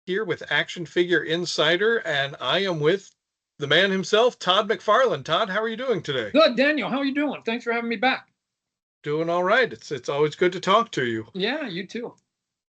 here with Action Figure Insider, and I am with the man himself, Todd McFarlane. Todd, how are you doing today? Good, Daniel. How are you doing? Thanks for having me back. Doing all right. It's always good to talk to you. Yeah, you too.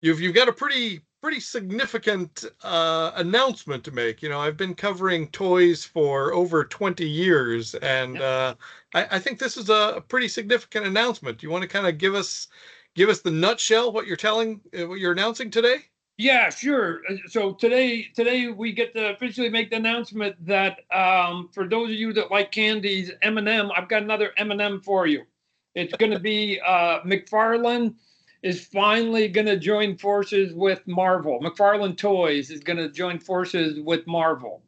You've got a pretty significant announcement to make. You know, I've been covering toys for over 20 years, and Yeah, I think this is a pretty significant announcement. Do you want to kind of give us the nutshell what you're announcing today? yeah, sure. So today we get to officially make the announcement that for those of you that like candies, M&M, I've got another M&M for you. It's going to be McFarlane is finally going to join forces with Marvel. McFarlane Toys is going to join forces with Marvel,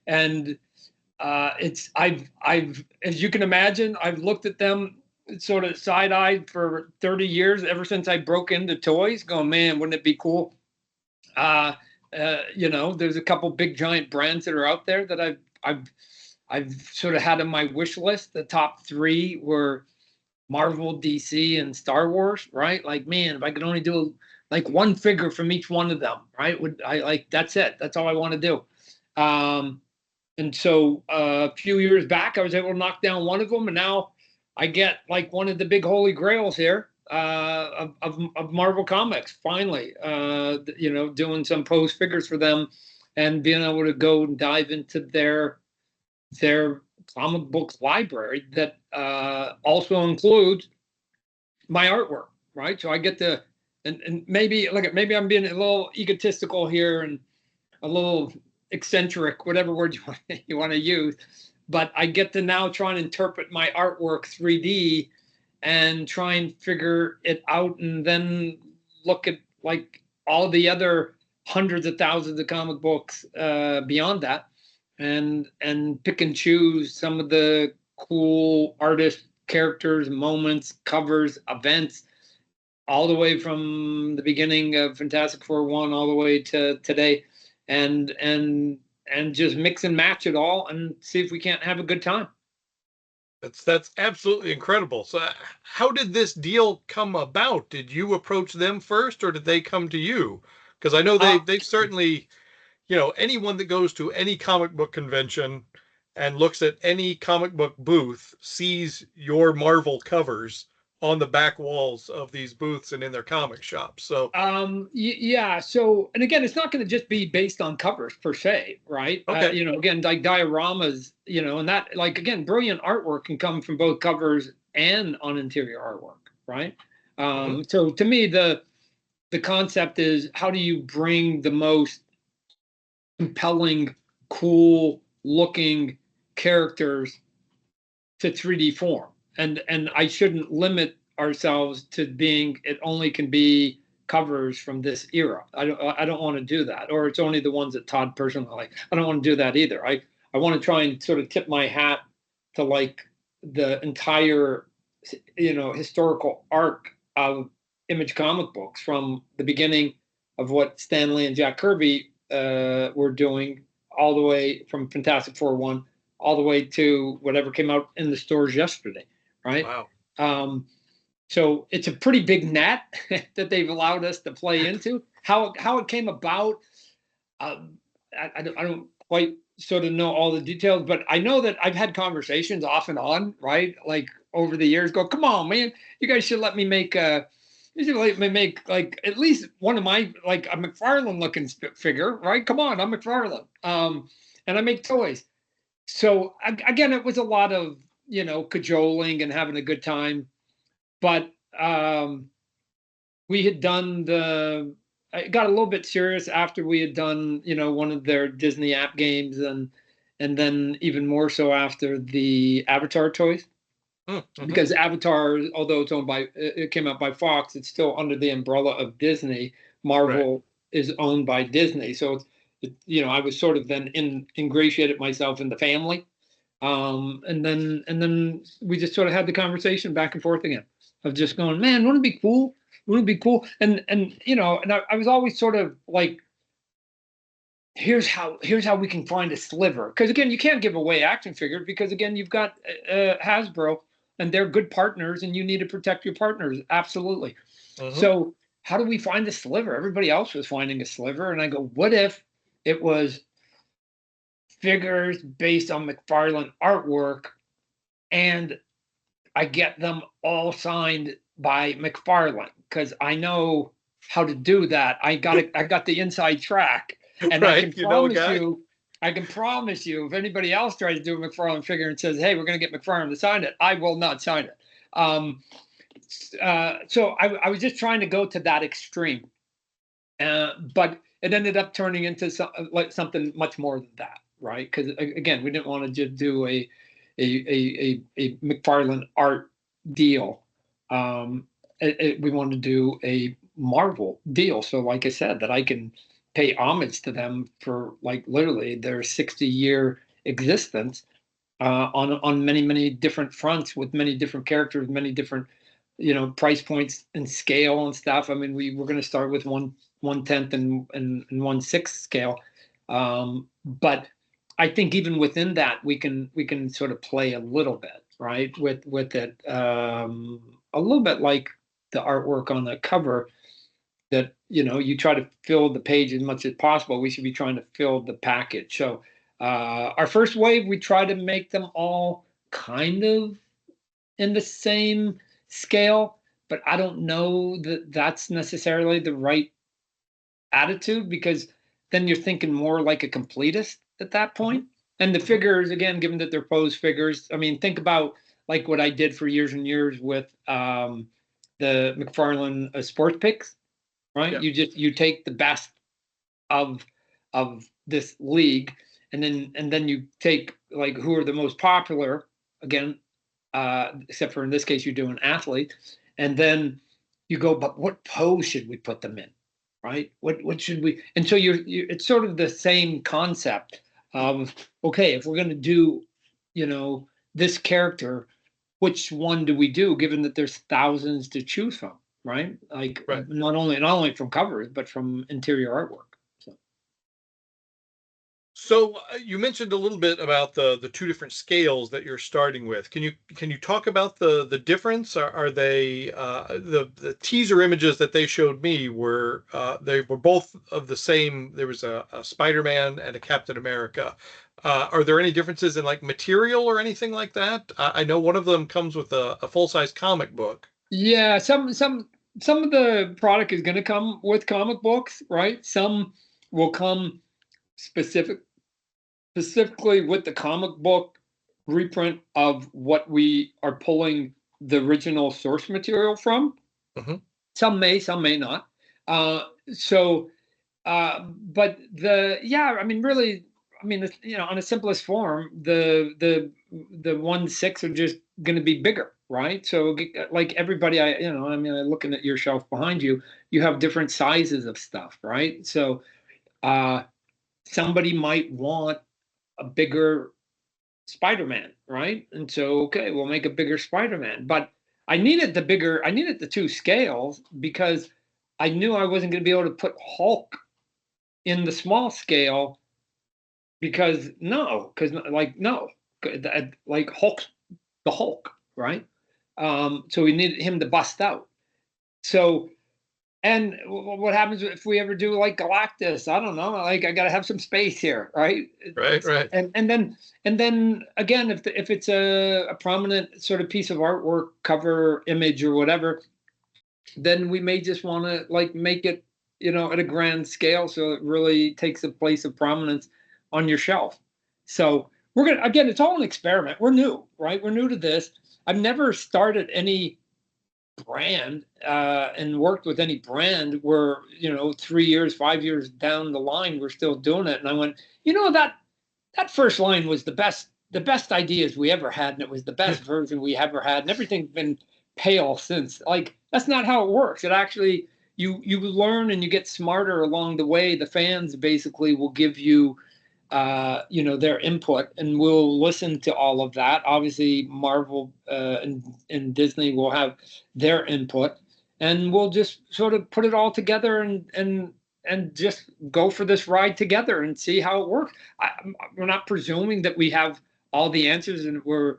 and it's I've as you can imagine, I've looked at them sort of side-eyed for 30 years, ever since I broke into toys, going, man, wouldn't it be cool? uh there's a couple big giant brands that are out there that I've sort of had on my wish list. The top three were Marvel, DC, and Star Wars, right? Like, man, if I could only do like one figure from each one of them, right? Would I like that's it? That's all I want to do. And so a few years back, I was able to knock down one of them, and now I get like one of the big holy grails here of Marvel Comics. Finally, doing some post figures for them, and being able to go and dive into their comic books library that also includes my artwork. Right, so I get to, and maybe I'm being a little egotistical here and a little eccentric, whatever word you want to use, but I get to now try and interpret my artwork 3D and try and figure it out, and then look at like all the other hundreds of thousands of comic books beyond that, and pick and choose some of the cool artist characters, moments, covers, events, all the way from the beginning of Fantastic Four 1 all the way to today, and just mix and match it all and see if we can't have a good time. That's absolutely incredible. So, how did this deal come about? Did you approach them first, or did they come to you? Because I know Uh, they've certainly, anyone that goes to any comic book convention and looks at any comic book booth sees your Marvel covers on the back walls of these booths and in their comic shops. So, yeah. So, and again, it's not going to just be based on covers per se, right? okay. Again, like dioramas, and that, like, again, brilliant artwork can come from both covers and on interior artwork, right? Mhm. So to me, the concept is, how do you bring the most compelling, cool looking characters to 3D form? And I shouldn't limit ourselves to being, it only can be covers from this era. I don't want to do that, or it's only the ones that Todd personally like. I don't want to do that either. I want to try and sort of tip my hat to like the entire historical arc of Image comic books, from the beginning of what Stan Lee and Jack Kirby were doing, all the way from Fantastic Four 1 all the way to whatever came out in the stores yesterday, right? Wow. Um, so it's a pretty big net that they've allowed us to play into. How it came about, I don't quite sort of know all the details, but I know that I've had conversations off and on, right? Like over the years, go, come on, man, you guys should let me make you should let me make like at least one of my, like, a McFarlane looking figure, right? Come on, I'm McFarlane, and I make toys. So again, it was a lot of cajoling and having a good time, but we had done the. It got a little bit serious after we had done one of their Disney app games, and then even more so after the Avatar toys, Mm-hmm. because Avatar, although it's owned by, it came out by Fox, it's still under the umbrella of Disney. Right. Marvel is owned by Disney, so I was sort of then ingratiated myself in the family, and then we just sort of had the conversation back and forth again of just going, man, wouldn't it be cool? Wouldn't it be cool? And I was always sort of like, here's how we can find a sliver, because again, you can't give away action figures, because again, you've got Hasbro, and they're good partners, and you need to protect your partners, absolutely. Mm-hmm. So how do we find a sliver? Everybody else was finding a sliver. And I go, what if it was figures based on McFarlane artwork and I get them all signed by McFarlane? Because I know how to do that. I got the inside track. And I can Right. You know a promise guy? you, if anybody else tries to do a McFarlane figure and says, hey, we're going to get McFarlane to sign it, I will not sign it. So I was just trying to go to that extreme. But it ended up turning into something much more than that, right? Because again, we didn't want to just do a McFarlane art deal. We wanted to do a Marvel deal. So, like I said, that I can pay homage to them for like literally their 60-year existence on many different fronts with many different characters, many different price points and scale and stuff. I mean, we're going to start with 1/10 and 1/6 scale, but I think even within that we can sort of play a little bit, right, with it, a little bit like the artwork on the cover, that you try to fill the page as much as possible. We should be trying to fill the package. So our first wave, we try to make them all kind of in the same scale, but I don't know that that's necessarily the right attitude, because then you're thinking more like a completist at that point. And the figures, again, given that they're pose figures, I mean, think about like what I did for years and years with the McFarlane sports picks, right? Yeah. You take the best of this league, and then you take like who are the most popular, again, except for in this case, you're doing athlete, and then you go, but what pose should we put them in, right? What should we? And so it's sort of the same concept of, okay, if we're going to do, this character, which one do we do? Given that there's thousands to choose from, right? Like Right. not only from covers, but from interior artwork. So you mentioned a little bit about the two different scales that you're starting with. Can you talk about the difference? Are they the teaser images that they showed me were they were both of the same? There was a Spider-Man and a Captain America. Are there any differences in like material or anything like that? I know one of them comes with a full-size comic book. Yeah, some of the product is going to come with comic books, right? Some will come specifically with the comic book reprint of what we are pulling the original source material from. Hmm. Some may not. So, but I mean, really, I mean, on the simplest form, the 1/6 are just going to be bigger, right? So, like everybody, I mean, looking at your shelf behind you, you have different sizes of stuff, right? So, somebody might want a bigger Spider-Man, right? And so, okay, we'll make a bigger Spider-Man. But I needed the two scales because I knew I wasn't going to be able to put Hulk in the small scale, because no, like Hulk's the Hulk, right? So we needed him to bust out. So, and what happens if we ever do like Galactus? I don't know. Like I got to have some space here, right? Right, right. And then again, if it's a prominent sort of piece of artwork, cover image or whatever, then we may just want to like make it, at a grand scale, so it really takes a place of prominence on your shelf. So we're gonna, again, it's all an experiment. We're new, right? We're new to this. I've never started any brand and worked with any brand where 3 years, 5 years down the line we're still doing it. And I went, that first line was the best ideas we ever had, and it was the best version we ever had, and everything's been pale since. Like, that's not how it works. It actually, you learn and you get smarter along the way. The fans basically will give you their input, and we'll listen to all of that. Obviously, Marvel and Disney will have their input, and we'll just sort of put it all together and just go for this ride together and see how it works. We're not presuming that we have all the answers and we're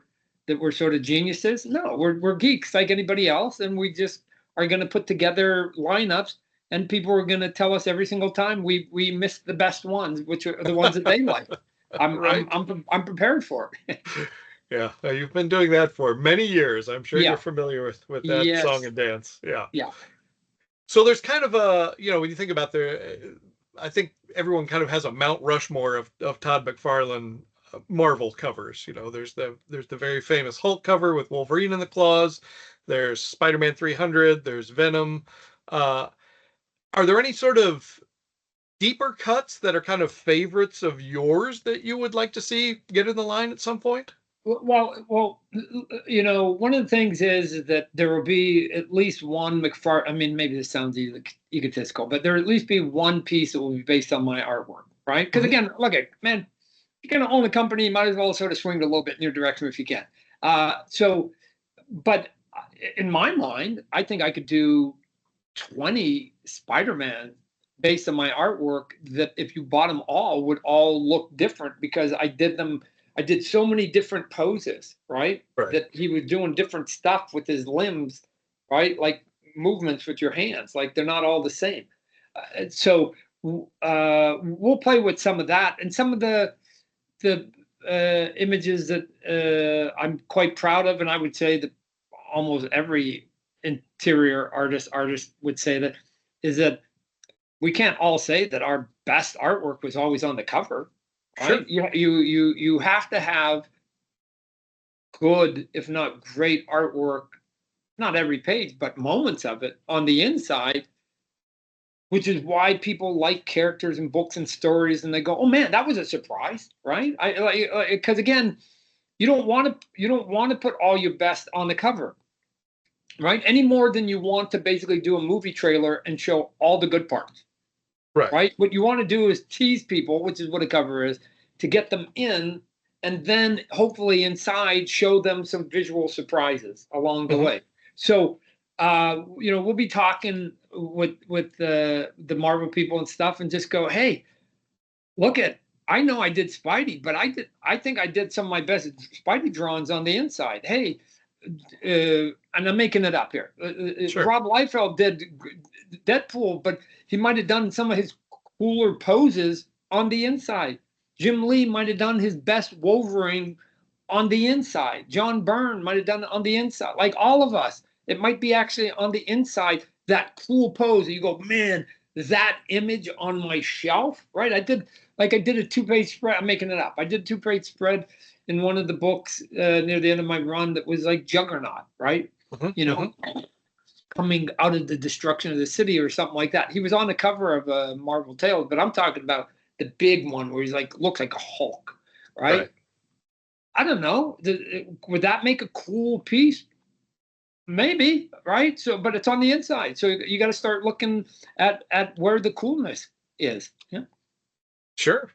sort of geniuses. No, we're geeks like anybody else, and we just are going to put together lineups, and people are going to tell us every single time we missed the best ones, which are the ones that they like. Right. I'm prepared for it. Yeah, you've been doing that for many years. I'm sure you're Yeah. familiar with that song Yes. and dance. Yeah. Yeah. So there's kind of a, when you think about I think everyone kind of has a Mount Rushmore of Todd McFarlane Marvel covers. There's the very famous Hulk cover with Wolverine in the claws. There's Spider-Man 300. There's Venom. Uh, are there any sort of deeper cuts that are kind of favorites of yours that you would like to see get in the line at some point? Well, one of the things is that there will be at least one McFarlane. I mean, maybe this sounds egotistical, but there will at least be one piece that will be based on my artwork, right? Because Mhm. again, look at man, you're going to own a company, you might as well sort of swing it a little bit in your direction if you can. But in my mind, I think I could do 20 Spider-Man based on my artwork that if you bought them all would all look different because I did so many different poses, right? Right. That he was doing different stuff with his limbs, right? Like movements with your hands, like they're not all the same. So we'll play with some of that and some of the images that I'm quite proud of, and I would say that almost every interior artist would say that is that we can't all say that our best artwork was always on the cover, Sure. right? You have to have good, if not great artwork, not every page, but moments of it on the inside, which is why people like characters and books and stories, and they go, "Oh man, that was a surprise," right? I like because again, you don't want to put all your best on the cover, right? Any more than you want to basically do a movie trailer and show all the good parts, Right. right? What you want to do is tease people, which is what a cover is, to get them in, and then hopefully inside show them some visual surprises along the Mhm. way. So, we'll be talking with the Marvel people and stuff, and just go, hey, look at. I know I did Spidey, but I think I did some of my best Spidey drawings on the inside. Hey, and I'm making it up here. Sure. Rob Liefeld did Deadpool, but he might have done some of his cooler poses on the inside. Jim Lee might have done his best Wolverine on the inside. John Byrne might have done it on the inside. Like all of us, it might be actually on the inside that cool pose. You go, man, that image on my shelf, right? I did a 2-page spread. I'm making it up. I did a 2-page spread in one of the books near the end of my run that was like Juggernaut, right? Mhm. You Mhm. know, coming out of the destruction of the city or something like that. He was on the cover of Marvel Tales, but I'm talking about the big one where he's like looks like a Hulk, right? Right. I don't know. Would that make a cool piece? Maybe, right? So, but it's on the inside, so you got to start looking at where the coolness is. Yeah. Sure.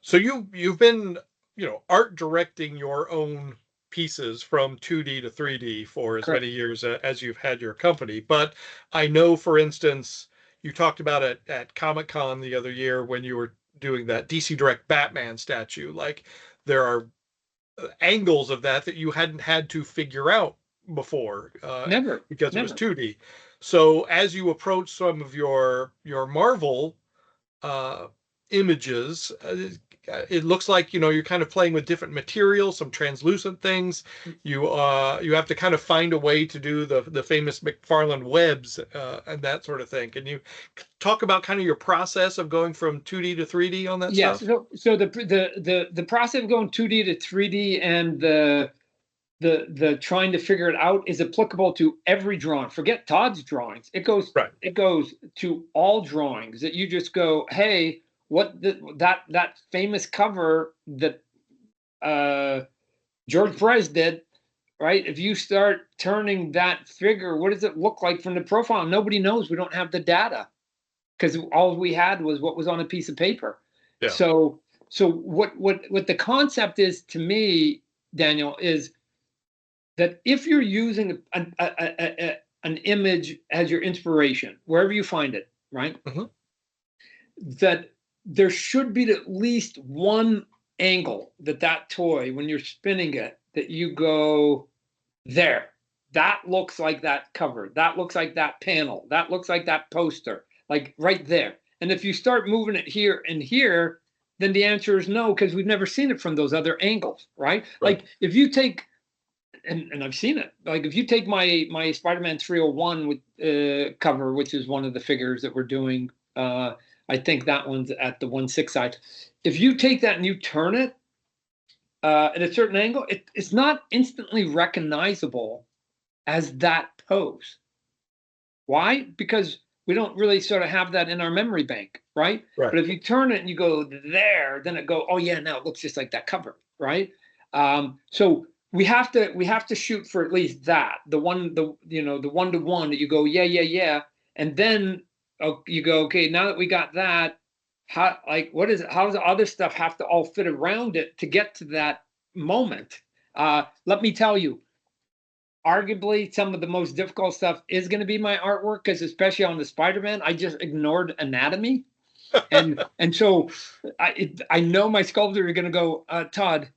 So you've been, art directing your own pieces from 2D to 3D for as many Correct. years as you've had your company. But I know, for instance, you talked about it at Comic-Con the other year when you were doing that DC Direct Batman statue. Like there are angles of that you hadn't had to figure out before Never, because it was never. 2D. So as you approach some of your Marvel uh, images, it looks like you're kind of playing with different materials, some translucent things. You have to kind of find a way to do the famous McFarlane webs and that sort of thing. Can you talk about kind of your process of going from 2D to 3D on that Yes. stuff? So the process of going 2D to 3D and the trying to figure it out is applicable to every drawing. Forget Todd's drawings. Right. It goes to all drawings that you just go, hey, that famous cover that uh, George Perez did, right? If you start turning that figure, what does it look like from the profile? Nobody knows. We don't have the data because all we had was what was on a piece of paper. Yeah. So what the concept is to me, Daniel, is that if you're using an image as your inspiration, wherever you find it, right, Hmm. that there should be at least one angle that toy, when you're spinning it, that you go, there, that looks like that cover. That looks like that panel. That looks like that poster, like right there. And if you start moving it here and here, then the answer is no, because we've never seen it from those other angles, right? Right. Like if you take, and I've seen it, like if you take my Spider-Man 301 with cover, which is one of the figures that we're doing, I think that one's at the 1/6 side. If you take that and you turn it at a certain angle, it's not instantly recognizable as that pose. Why? Because we don't really sort of have that in our memory bank, right? Right. But if you turn it and you go there, then it go, oh yeah, now it looks just like that cover, right? So we have to shoot for at least that, the 1-to-1 that you go, yeah, and then you go, okay, now that we got that, how does the other stuff have to all fit around it to get to that moment? Let me tell you, arguably some of the most difficult stuff is going to be my artwork, because especially on the Spider-Man, I just ignored anatomy. and so I know my sculptor are going to go, Todd,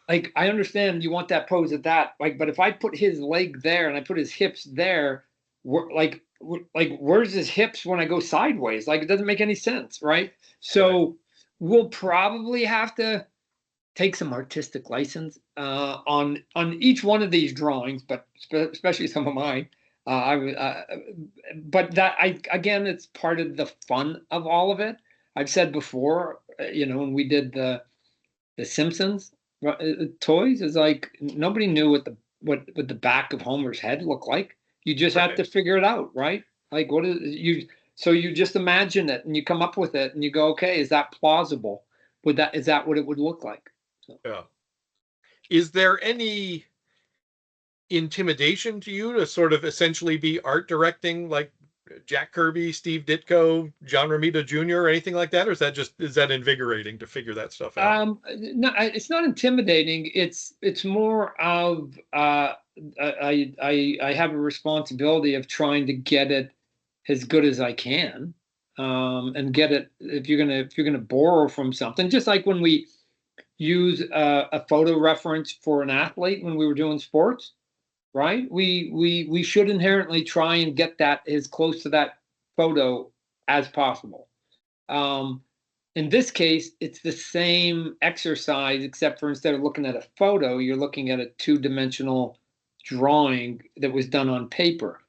like I understand you want that pose at that, like, but if I put his leg there and I put his hips there, where's his hips when I go sideways? Like it doesn't make any sense, right? So we'll probably have to take some artistic license on each one of these drawings, but especially some of mine. But again, it's part of the fun of all of it. I've said before, when we did the Simpsons toys, is like nobody knew what the back of Homer's head looked like. You just had to figure it out, right? Like what is you? So you just imagine it and you come up with it and you go, okay, is that plausible? Is that what it would look like? Yeah. Is there any intimidation to you to sort of essentially be art directing like Jack Kirby, Steve Ditko, John Romita Jr., or anything like that? Or is that invigorating to figure that stuff out? No, it's not intimidating. It's more of I have a responsibility of trying to get it as good as I can, and get it. If you're gonna borrow from something, just like when we use a photo reference for an athlete when we were doing sports, right? We should inherently try and get that as close to that photo as possible. In this case, it's the same exercise, except for instead of looking at a photo, you're looking at a two-dimensional drawing that was done on paper.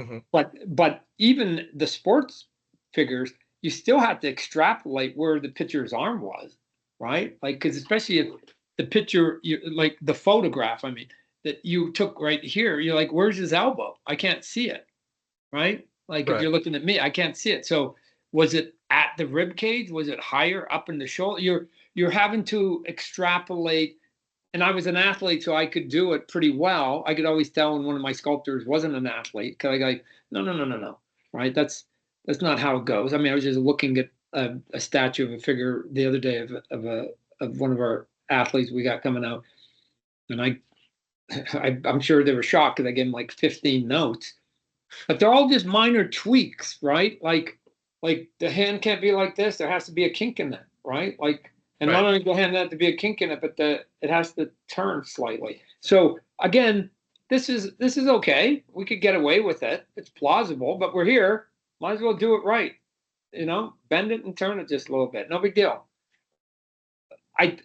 Mm-hmm. But even the sports figures, you still have to extrapolate where the pitcher's arm was, right? Like, because especially if the picture, like the photograph, I mean, that you took right here, you're like, where's his elbow? I can't see it, right? Like if you're looking at me, I can't see it. So was it at the rib cage? Was it higher up in the shoulder? You're having to extrapolate. And I was an athlete, so I could do it pretty well. I could always tell when one of my sculptors wasn't an athlete, because I go, no, right? That's not how it goes. I mean, I was just looking at a statue of a figure the other day of one of our athletes we got coming out, and I'm sure they were shocked because I gave them like 15 notes, but they're all just minor tweaks, right? Like the hand can't be like this. There has to be a kink in it, right? Like, and not only the hand has to be a kink in it, but it has to turn slightly. So again, this is okay. We could get away with it. It's plausible, but we're here. Might as well do it right. Bend it and turn it just a little bit. No big deal. I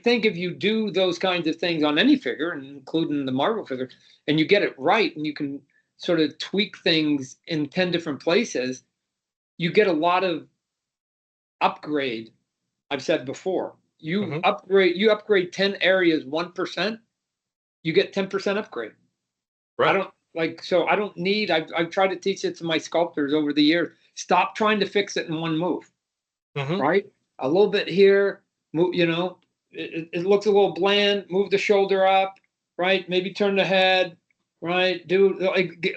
think if you do those kinds of things on any figure, including the Marvel figure, and you get it right, and you can sort of tweak things in 10 different places, you get a lot of upgrade. I've said before, you upgrade 10 areas 1%, you get 10% upgrade. Right. I don't need. I've tried to teach it to my sculptors over the years. Stop trying to fix it in one move. Right, a little bit here. Move. It looks a little bland. Move the shoulder up. Right, maybe turn the head. Right, do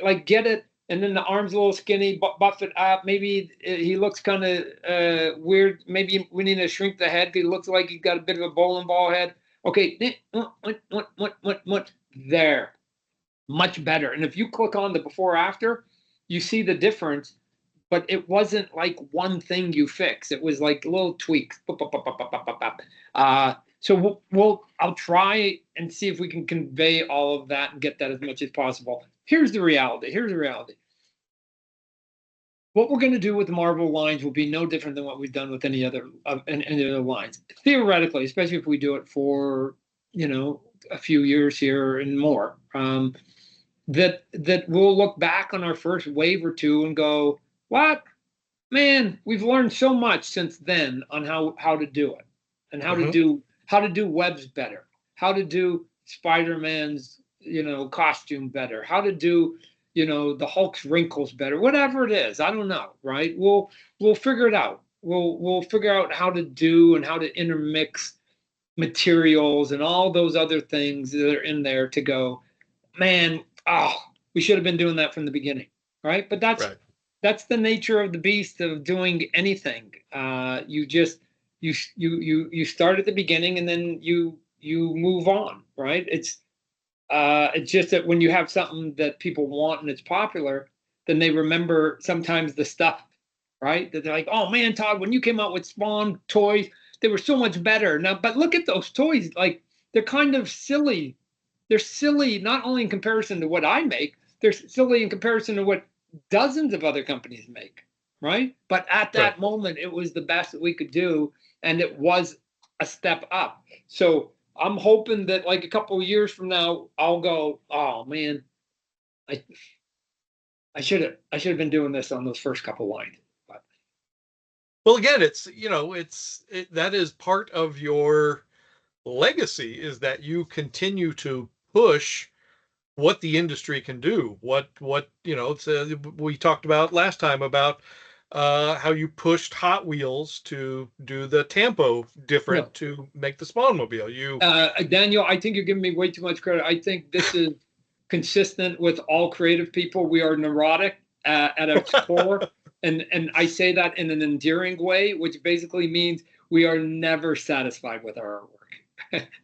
like get it. And then the arm's a little skinny, buff it up. Maybe he looks kind of weird. Maybe we need to shrink the head because he looks like he's got a bit of a bowling ball head. Okay, what? There. Much better. And if you click on the before after, you see the difference, but it wasn't like one thing you fix. It was like little tweaks. So I'll try and see if we can convey all of that and get that as much as possible. Here's the reality. What we're going to do with the Marvel lines will be no different than what we've done with any other lines. Theoretically, especially if we do it for, a few years here and more, that we'll look back on our first wave or two and go, what? Man, we've learned so much since then on how to do it, and how to do webs better, how to do Spider-Man's costume better, how to do the Hulk's wrinkles better, whatever it is. I don't know, right? We'll figure it out. We'll figure out how to do and how to intermix materials and all those other things that are in there to go, man, we should have been doing that from the beginning, right? But that's the nature of the beast of doing anything. You just you start at the beginning and then you move on, right? It's just that when you have something that people want and it's popular, then they remember sometimes the stuff, right? That they're like, oh man, Todd, when you came out with Spawn toys, they were so much better. Now, but look at those toys, like they're kind of silly. They're silly not only in comparison to what I make, they're silly in comparison to what dozens of other companies make, right? But at that moment, it was the best that we could do, and it was a step up. So I'm hoping that like a couple of years from now, I'll go, oh man, I should have been doing this on those first couple lines. But well, again, it's that is part of your legacy, is that you continue to push what the industry can do. What we talked about last time about how you pushed Hot Wheels to do the tempo different to make the Spawn mobile. Daniel, I think you're giving me way too much credit. I think this is consistent with all creative people. We are neurotic at its core, and I say that in an endearing way, which basically means we are never satisfied with our artwork.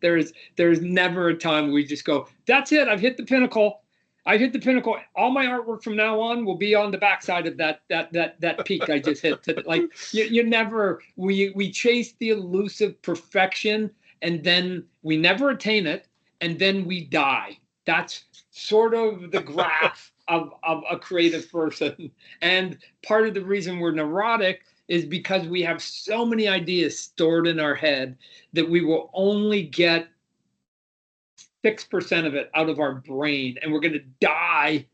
there is never a time we just go, that's it, I've hit the pinnacle. I hit the pinnacle. All my artwork from now on will be on the backside of that peak I just hit. Like you never, we chase the elusive perfection, and then we never attain it, and then we die. That's sort of the graph of a creative person. And part of the reason we're neurotic is because we have so many ideas stored in our head that we will only get 6% of it out of our brain, and we're going to die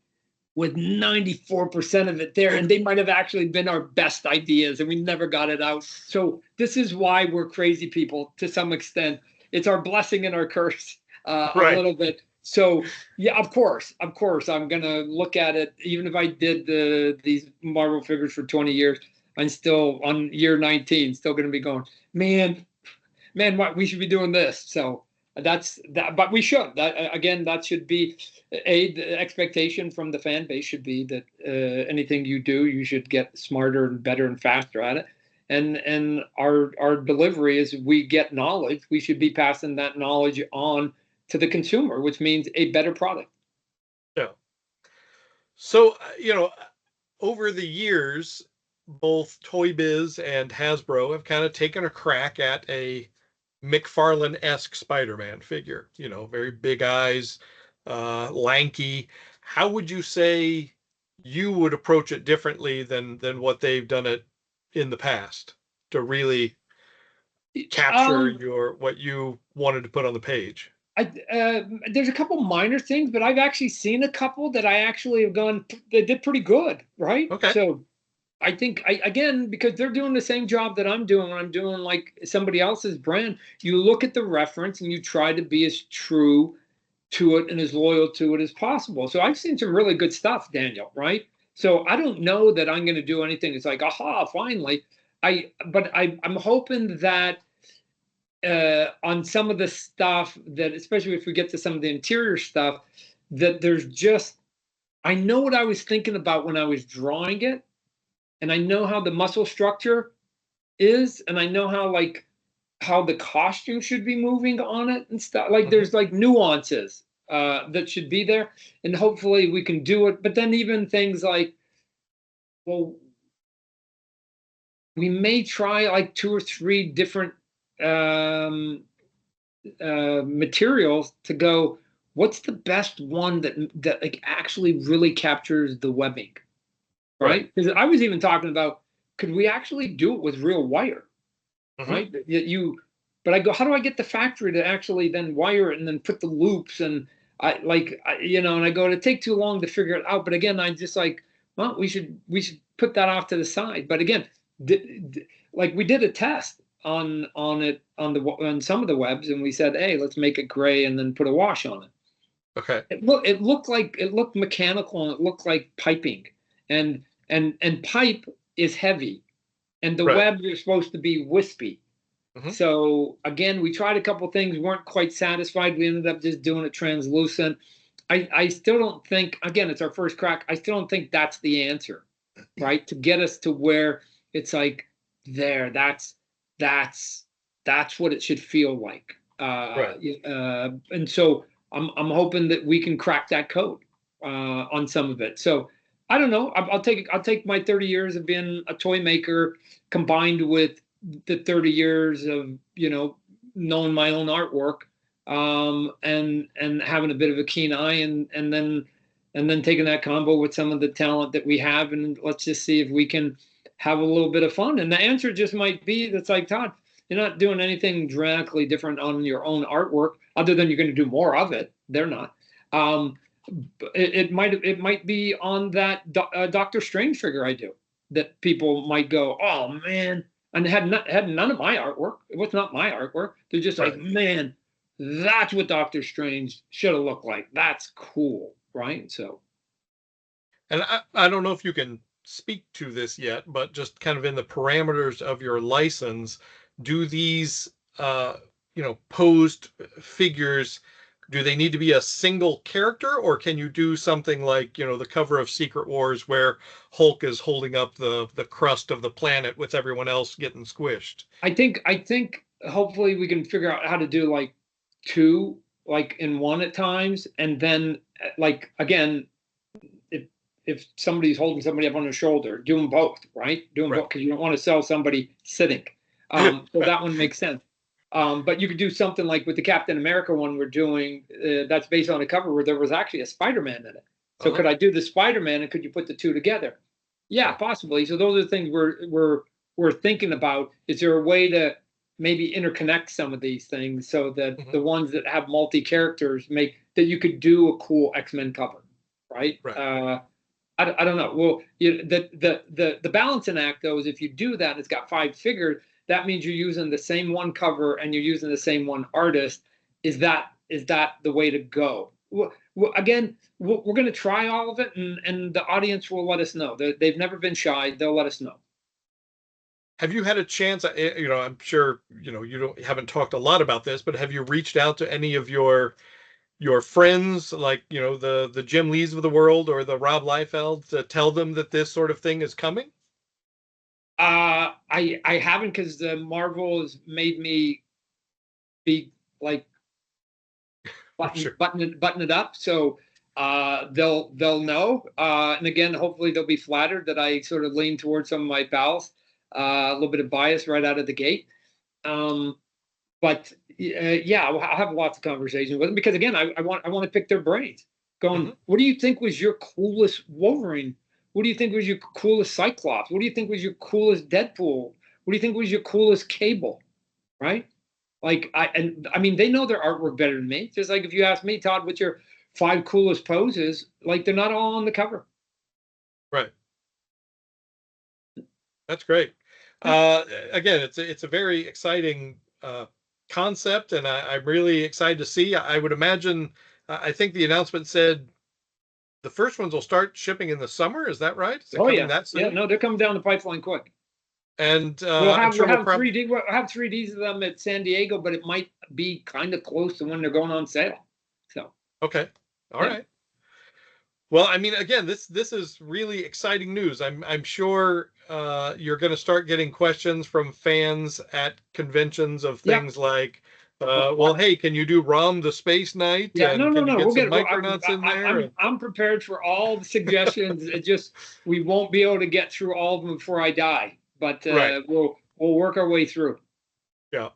with 94% of it there, and they might have actually been our best ideas and we never got it out. So this is why we're crazy people to some extent. It's our blessing and our curse a little bit. So yeah, of course I'm gonna look at it. Even if I did these Marvel figures for 20 years, I'm still on year 19, still gonna be going, man, what we should be doing this. So that's that, but we should. That should be the expectation from the fan base should be that anything you do, you should get smarter and better and faster at it. And our delivery is we get knowledge. We should be passing that knowledge on to the consumer, which means a better product. Yeah. So over the years, both Toy Biz and Hasbro have kind of taken a crack at a McFarlane-esque Spider-Man figure. Very big eyes, lanky. How would you say you would approach it differently than what they've done it in the past to really capture what you wanted to put on the page? There's a couple minor things, but I've actually seen a couple that I actually have gone, they did pretty good, right? Okay. So I think, again, because they're doing the same job that I'm doing when I'm doing like somebody else's brand, you look at the reference and you try to be as true to it and as loyal to it as possible. So I've seen some really good stuff, Daniel, right? So I don't know that I'm going to do anything that's like, aha, finally. But I'm hoping that on some of the stuff that, especially if we get to some of the interior stuff, that there's just, I know what I was thinking about when I was drawing it, and I know how the muscle structure is, and I know how the costume should be moving on it and stuff. Like there's like nuances that should be there, and hopefully we can do it. But then even things like, well, we may try like 2 or 3 different materials to go, what's the best one that like actually really captures the webbing, right? Because I was even talking about, could we actually do it with real wire, Mm-hmm. right? But I go, how do I get the factory to actually then wire it and then put the loops and and I go, it'd take too long to figure it out. But again, I just like, well, we should put that off to the side. But again, like we did a test on some of the webs, and we said, hey, let's make it gray and then put a wash on it. Okay. It looked mechanical, and it looked like piping, and pipe is heavy, and the Right. webs are supposed to be wispy. Mm-hmm. So again, we tried a couple things, weren't quite satisfied. We ended up just doing it translucent. I still don't think, again, it's our first crack. I still don't think that's the answer, right? To get us to where it's like there, that's what it should feel like. Right. And so I'm hoping that we can crack that code on some of it. So I don't know. I'll take my 30 years of being a toy maker combined with the 30 years of knowing my own artwork, and having a bit of a keen eye, and then taking that combo with some of the talent that we have, and let's just see if we can have a little bit of fun. And the answer just might be, that's like, Todd, you're not doing anything dramatically different on your own artwork other than you're going to do more of it. They're not. It might be on that Doctor Strange figure I do, that people might go, oh man, and had none of my artwork. It was not my artwork. They're just like, man, that's what Doctor Strange should have looked like. That's cool, right? So, And I don't know if you can speak to this yet, but just kind of in the parameters of your license, do these posed figures, do they need to be a single character, or can you do something like, the cover of Secret Wars where Hulk is holding up the crust of the planet with everyone else getting squished? I think hopefully we can figure out how to do like two, like in one at times, and then like again, if somebody's holding somebody up on their shoulder, do them both, right? Do them Right. both, because you don't want to sell somebody sitting. So that one makes sense. But you could do something like with the Captain America one we're doing, that's based on a cover where there was actually a Spider-Man in it. So Uh-huh. could I do the Spider-Man, and could you put the two together? Yeah, Right. possibly. So those are the things we're thinking about. Is there a way to maybe interconnect some of these things so that Mhm. the ones that have multi characters make that you could do a cool X-Men cover, right? Right. I don't know. Well, the balancing act though is, if you do that and it's got 5 figures, that means you're using the same one cover and you're using the same one artist. Is that the way to go? Well, again, we're going to try all of it, and the audience will let us know. They've never been shy. They'll let us know. Have you had a chance, I'm sure, haven't talked a lot about this, but have you reached out to any of your friends, like, the Jim Lees of the world or the Rob Liefeld, to tell them that this sort of thing is coming? I haven't, because the Marvel has made me be like button Sure. button it up. So they'll know. And again, hopefully they'll be flattered that I sort of lean towards some of my pals. A little bit of bias right out of the gate. Um, but yeah, I'll have lots of conversations with them, because again, I want to pick their brains. Going, Hmm. what do you think was your coolest Wolverine? What do you think was your coolest Cyclops? What do you think was your coolest Deadpool? What do you think was your coolest Cable? Right? Like I mean, they know their artwork better than me. Just like if you ask me, Todd, what's your 5 coolest poses? Like, they're not all on the cover. Right. That's great. Yeah. Again, it's a very exciting concept, and I'm really excited to see. I would imagine, I think the announcement said the first ones will start shipping in the summer. Is that right? Is it Oh coming yeah, that yeah. soon? No, they're coming down the pipeline quick. And We'll I'm have sure we'll we'll have probably. 3D we'll have 3Ds of them at San Diego, but it might be kind of close to when they're going on sale. So Okay. All yeah. right. Well, I mean, again, this is really exciting news. I'm sure you're going to start getting questions from fans at conventions of Yeah. things like, well, hey, can you do Rom the Space Knight, Yeah, no, and no, can you no. get We'll some get. Well, Micronauts in there? I'm prepared for all the suggestions. It just, we won't be able to get through all of them before I die, but Right. we'll work our way through. Yeah.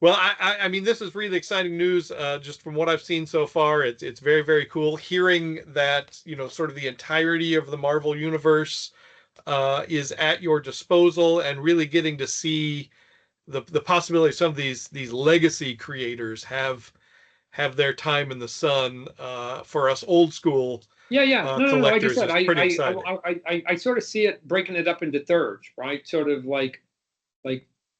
Well, I mean, this is really exciting news. Just from what I've seen so far, it's very, very cool. Hearing that, sort of the entirety of the Marvel universe is at your disposal, and really getting to see the possibility of some of these legacy creators have their time in the sun for us old school Yeah. No. Like I collectors said, is pretty exciting. I sort of see it breaking it up into thirds, right? Sort of like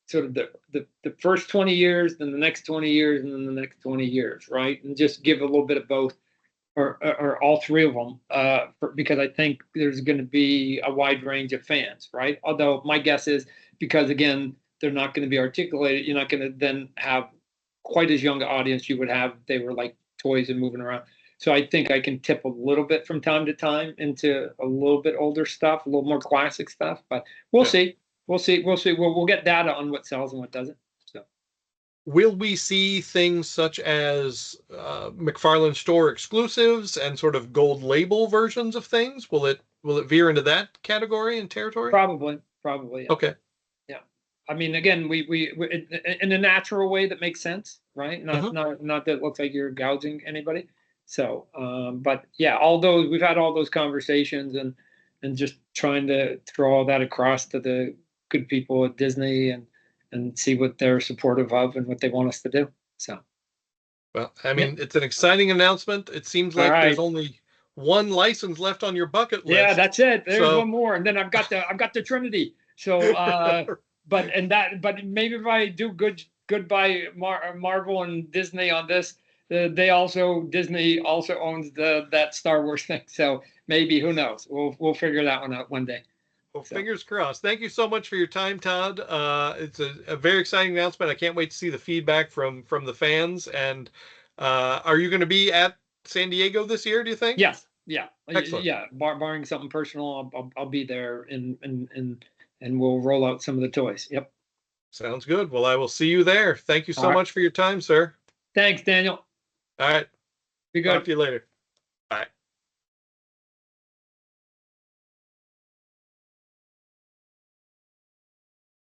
sort of the first 20 years, then the next 20 years, and then the next 20 years, right? And just give a little bit of both, or all three of them, because I think there's going to be a wide range of fans, right? Although my guess is, because again, they're not going to be articulated, you're not going to then have quite as young an audience you would have if they were like toys and moving around. So I think I can tip a little bit from time to time into a little bit older stuff, a little more classic stuff, but we'll Yeah. see. We'll get data on what sells and what doesn't. So Will we see things such as McFarlane store exclusives and sort of gold label versions of things? Will it veer into that category and territory? probably, yeah. Okay. Yeah. I mean, again, we in a natural way that makes sense, right? Mhm. Not that it looks like you're gouging anybody. So, but yeah, all those we've had all those conversations, and just trying to throw all that across to the good people at Disney, and see what they're supportive of and what they want us to do. So, Well, I yeah. mean, it's an exciting announcement. It seems All like there's right. only one license left on your bucket Yeah, list. that's it. There's So, one more, and then I've got the Trinity. So, but maybe if I do goodbye Marvel and Disney on this, Disney also owns that Star Wars thing. So maybe, who knows? We'll figure that one out one day. well, So fingers crossed. Thank you so much for your time, Todd. It's a very exciting announcement. I can't wait to see the feedback from the fans. And are you going to be at San Diego this year, do you think? yes, yeah, Excellent. yeah. Barring something personal, I'll be there, and we'll roll out some of the toys. Yep. Sounds good. Well, I will see you there. Thank you All so right. much for your time, sir. Thanks, Daniel. All right. Be Talk good. to you later. Bye.